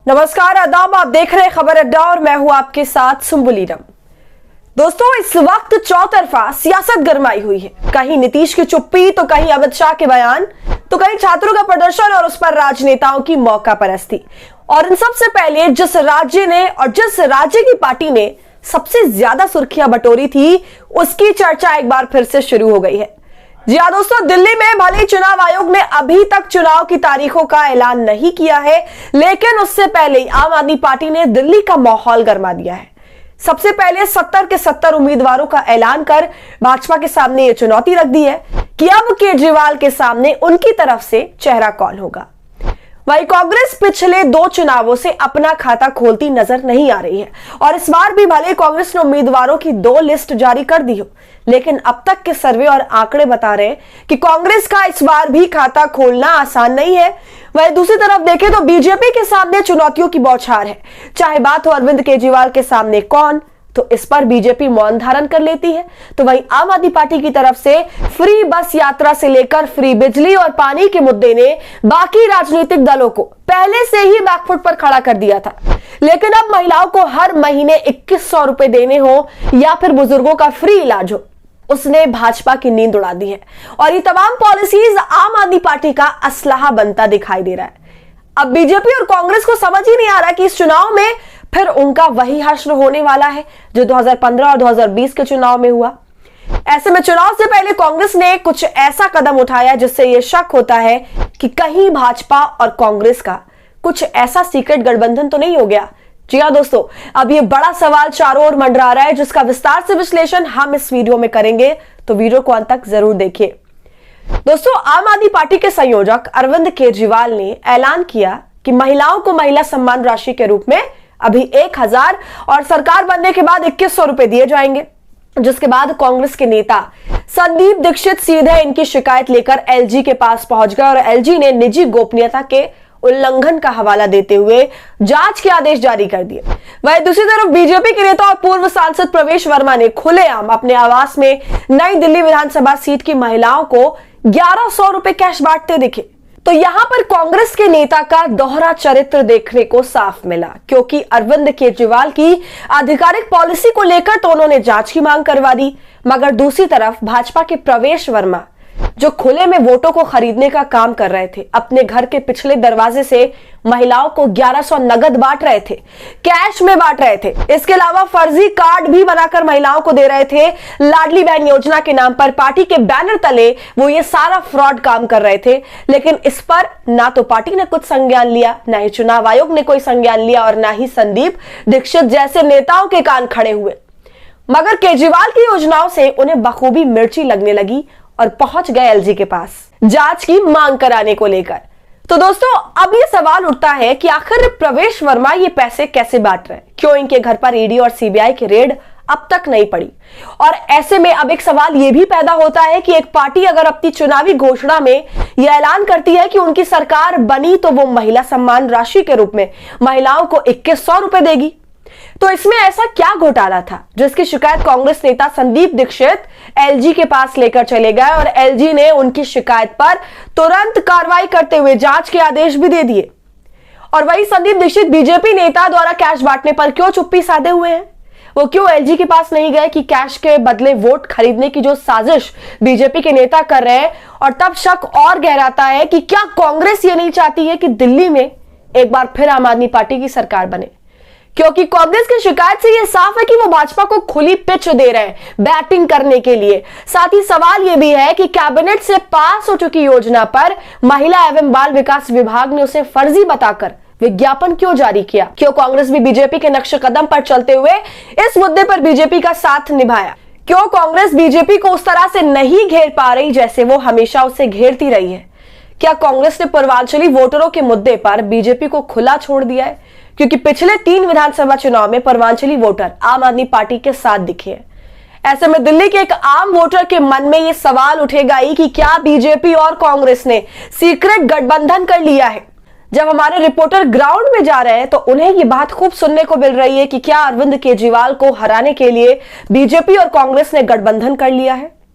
नमस्कार, आदाब। आप देख रहे हैं खबर अड्डा और मैं हूं आपके साथ सुम्बुलीरम। दोस्तों, इस वक्त चौतरफा सियासत गरमाई हुई है। कहीं नीतीश की चुप्पी, तो कहीं अमित शाह के बयान, तो कहीं छात्रों का प्रदर्शन और उस पर राजनेताओं की मौका परस्ती। और इन सबसे पहले जिस राज्य की पार्टी ने सबसे ज्यादा सुर्खियां बटोरी थी, उसकी चर्चा एक बार फिर से शुरू हो गई है। जी हाँ दोस्तों, दिल्ली में भले चुनाव आयोग ने अभी तक चुनाव की तारीखों का ऐलान नहीं किया है, लेकिन उससे पहले आम आदमी पार्टी ने दिल्ली का माहौल गरमा दिया है। सबसे पहले 70 के 70 उम्मीदवारों का ऐलान कर भाजपा के सामने यह चुनौती रख दी है कि अब केजरीवाल के सामने उनकी तरफ से चेहरा कौन होगा। वहीं कांग्रेस पिछले 2 चुनावों से अपना खाता खोलती नजर नहीं आ रही है और इस बार भी भले कांग्रेस ने उम्मीदवारों की 2 लिस्ट जारी कर दी हो, लेकिन अब तक के सर्वे और आंकड़े बता रहे हैं कि कांग्रेस का इस बार भी खाता खोलना आसान नहीं है। वहीं दूसरी तरफ देखें तो बीजेपी के सामने चुनौतियों की बौछार है। चाहे बात हो अरविंद केजरीवाल के सामने कौन, तो इस पर बीजेपी मौन धारण कर लेती है। तो वहीं आम आदमी पार्टी की तरफ से फ्री बस यात्रा से लेकर फ्री बिजली और पानी के मुद्दे ने बाकी राजनीतिक दलों को पहले से ही बैकफुट पर खड़ा कर दिया था। लेकिन अब महिलाओं को हर महीने 2100 रुपए देने हो या फिर बुजुर्गों का फ्री इलाज हो, उसने भाजपा की नींद उड़ा दी है। और ये तमाम पॉलिसीज आम आदमी पार्टी का असलहा बनता दिखाई दे रहा है। अब बीजेपी और कांग्रेस को समझ ही नहीं आ रहा कि इस चुनाव में फिर उनका वही हश्र होने वाला है जो 2015 और 2020 के चुनाव में हुआ। ऐसे में चुनाव से पहले कांग्रेस ने कुछ ऐसा कदम उठाया जिससे यह शक होता है कि कहीं भाजपा और कांग्रेस का कुछ ऐसा सीक्रेट गठबंधन तो नहीं हो गया। जी हाँ दोस्तों, अब ये बड़ा सवाल चारों ओर मंडरा रहा है, जिसका विस्तार से विश्लेषण हम इस वीडियो में करेंगे, तो वीडियो को अंत तक जरूर देखिए। दोस्तों, आम आदमी पार्टी के संयोजक अरविंद केजरीवाल ने ऐलान किया कि महिलाओं को महिला सम्मान राशि के रूप में अभी 1000 और सरकार बनने के बाद 2100 रुपए दिए जाएंगे। जिसके बाद कांग्रेस के नेता संदीप दीक्षित सीधे इनकी शिकायत लेकर एलजी के पास पहुंच गए और एलजी ने निजी गोपनीयता के उल्लंघन का हवाला देते हुए जांच के आदेश जारी कर दिए। वहीं दूसरी तरफ बीजेपी के नेता और पूर्व सांसद प्रवेश वर्मा ने खुलेआम अपने आवास में नई दिल्ली विधानसभा सीट की महिलाओं को 1100 रुपए कैश बांटते दिखे। तो यहां पर कांग्रेस के नेता का दोहरा चरित्र देखने को साफ मिला, क्योंकि अरविंद केजरीवाल की आधिकारिक पॉलिसी को लेकर तो उन्होंने जांच की मांग करवा दी, मगर दूसरी तरफ भाजपा के प्रवेश वर्मा जो खुले में वोटों को खरीदने का काम कर रहे थे, अपने घर के पिछले दरवाजे से महिलाओं को 1100 नगद बांट रहे थे, कैश में बांट रहे थे। इसके अलावा फर्जी कार्ड भी बनाकर महिलाओं को दे रहे थे। लाडली बहन योजना के नाम पर पार्टी के बैनर तले वो ये सारा फ्रॉड काम कर रहे थे। लेकिन इस पर ना तो पार्टी ने कुछ संज्ञान लिया, ना ही चुनाव आयोग ने कोई संज्ञान लिया और ना ही संदीप दीक्षित जैसे नेताओं के कान खड़े हुए। मगर केजरीवाल की योजनाओं से उन्हें बखूबी मिर्ची लगने लगी और पहुंच गए एलजी के पास जांच की मांग कराने को लेकर। तो दोस्तों, अब ये सवाल उठता है कि आखिर प्रवेश वर्मा ये पैसे कैसे बांट रहे हैं, क्यों इनके घर पर ईडी और सीबीआई की रेड अब तक नहीं पड़ी। और ऐसे में अब एक सवाल ये भी पैदा होता है कि एक पार्टी अगर अपनी चुनावी घोषणा में यह ऐलान करती है कि उनकी सरकार बनी तो वो महिला सम्मान राशि के रूप में महिलाओं को 2100 रुपए देगी, तो इसमें ऐसा क्या घोटाला था जिसकी शिकायत कांग्रेस नेता संदीप दीक्षित एलजी के पास लेकर चले गए और एलजी ने उनकी शिकायत पर तुरंत कार्रवाई करते हुए जांच के आदेश भी दे दिए। और वही संदीप दीक्षित बीजेपी नेता द्वारा कैश बांटने पर क्यों चुप्पी साधे हुए हैं? वो क्यों एलजी के पास नहीं गए कि कैश के बदले वोट खरीदने की जो साजिश बीजेपी के नेता कर रहे हैं? और तब शक और गहराता है कि क्या कांग्रेस ये नहीं चाहती है कि दिल्ली में एक बार फिर आम आदमी पार्टी की सरकार बने? क्योंकि कांग्रेस की शिकायत से यह साफ है कि वो भाजपा को खुली पिच दे रहे हैं बैटिंग करने के लिए। साथ ही सवाल यह भी है कि कैबिनेट से पास हो चुकी योजना पर महिला एवं बाल विकास विभाग ने उसे फर्जी बताकर विज्ञापन क्यों जारी किया? क्यों कांग्रेस भी बीजेपी के नक्शे कदम पर चलते हुए इस मुद्दे पर बीजेपी का साथ निभाया? क्यों कांग्रेस बीजेपी को उस तरह से नहीं घेर पा रही जैसे वो हमेशा उसे घेरती रही है? क्या कांग्रेस ने पूर्वांचली वोटरों के मुद्दे पर बीजेपी को खुला छोड़ दिया है? क्योंकि पिछले 3 विधानसभा चुनाव में पूर्वांचली वोटर आम आदमी पार्टी के साथ दिखे हैं। ऐसे में दिल्ली के एक आम वोटर के मन में यह सवाल उठेगा ही कि क्या बीजेपी और कांग्रेस ने सीक्रेट गठबंधन कर लिया है? जब हमारे रिपोर्टर ग्राउंड में जा रहे हैं तो उन्हें ये बात खूब सुनने को मिल रही है कि क्या अरविंद केजरीवाल को हराने के लिए बीजेपी और कांग्रेस ने गठबंधन कर लिया है।